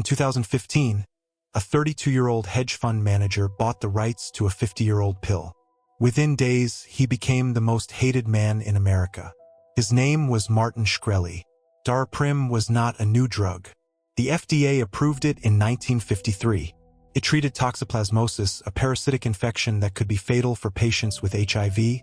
In 2015, a 32-year-old hedge fund manager bought the rights to a 50-year-old pill. Within days, he became the most hated man in America. His name was Martin Shkreli. Daraprim was not a new drug. The FDA approved it in 1953. It treated toxoplasmosis, a parasitic infection that could be fatal for patients with HIV,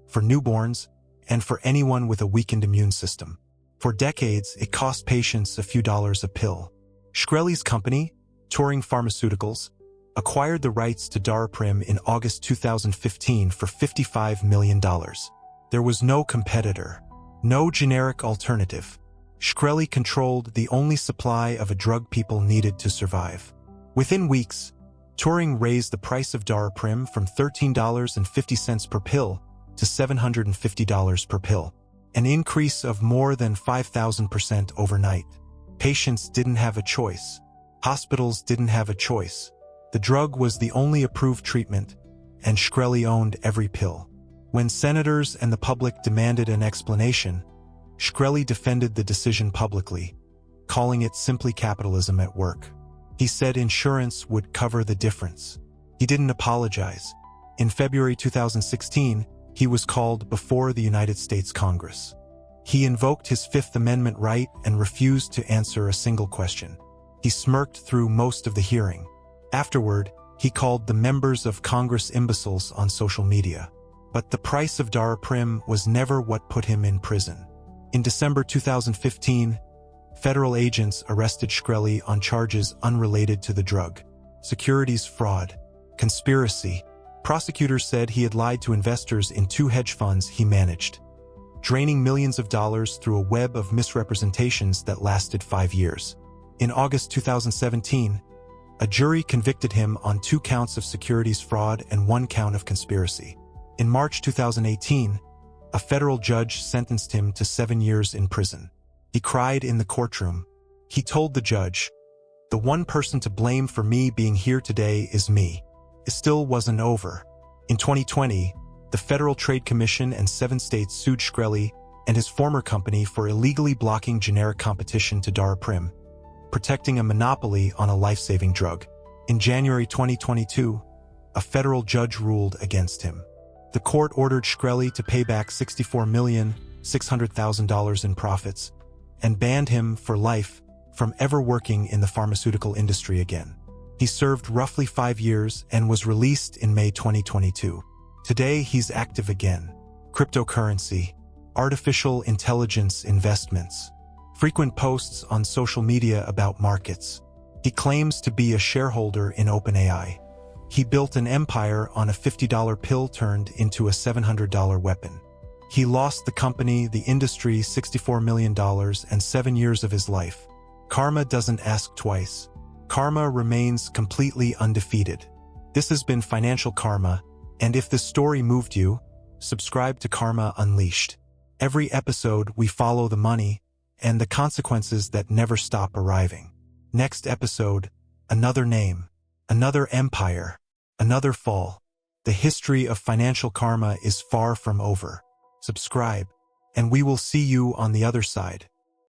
for newborns, and for anyone with a weakened immune system. For decades, it cost patients a few dollars a pill. Shkreli's company, Turing Pharmaceuticals, acquired the rights to Daraprim in August 2015 for $55 million. There was no competitor, no generic alternative. Shkreli controlled the only supply of a drug people needed to survive. Within weeks, Turing raised the price of Daraprim from $13.50 per pill to $750 per pill, an increase of more than 5,000% overnight. Patients didn't have a choice. Hospitals didn't have a choice. The drug was the only approved treatment, and Shkreli owned every pill. When senators and the public demanded an explanation, Shkreli defended the decision publicly, calling it simply capitalism at work. He said insurance would cover the difference. He didn't apologize. In February 2016, he was called before the United States Congress. He invoked his Fifth Amendment right and refused to answer a single question. He smirked through most of the hearing. Afterward, he called the members of Congress imbeciles on social media. But the price of Daraprim was never what put him in prison. In December 2015, federal agents arrested Shkreli on charges unrelated to the drug: securities fraud, conspiracy. Prosecutors said he had lied to investors in 2 hedge funds he managed, draining millions of dollars through a web of misrepresentations that lasted 5 years. In August 2017, a jury convicted him on 2 counts of securities fraud and 1 count of conspiracy. In March 2018, a federal judge sentenced him to 7 years in prison. He cried in the courtroom. He told the judge, "The one person to blame for me being here today is me." It still wasn't over. In 2020, the Federal Trade Commission and 7 states sued Shkreli and his former company for illegally blocking generic competition to Daraprim, protecting a monopoly on a life-saving drug. In January 2022, a federal judge ruled against him. The court ordered Shkreli to pay back $64,600,000 in profits and banned him for life from ever working in the pharmaceutical industry again. He served roughly 5 years and was released in May 2022. Today, he's active again. Cryptocurrency, artificial intelligence investments, frequent posts on social media about markets. He claims to be a shareholder in OpenAI. He built an empire on a $50 pill turned into a $700 weapon. He lost the company, the industry, $64 million and 7 years of his life. Karma doesn't ask twice. Karma remains completely undefeated. This has been Financial Karma, and if this story moved you, subscribe to Karma Unleashed. Every episode, we follow the money and the consequences that never stop arriving. Next episode, another name, another empire, another fall. The history of financial karma is far from over. Subscribe, and we will see you on the other side.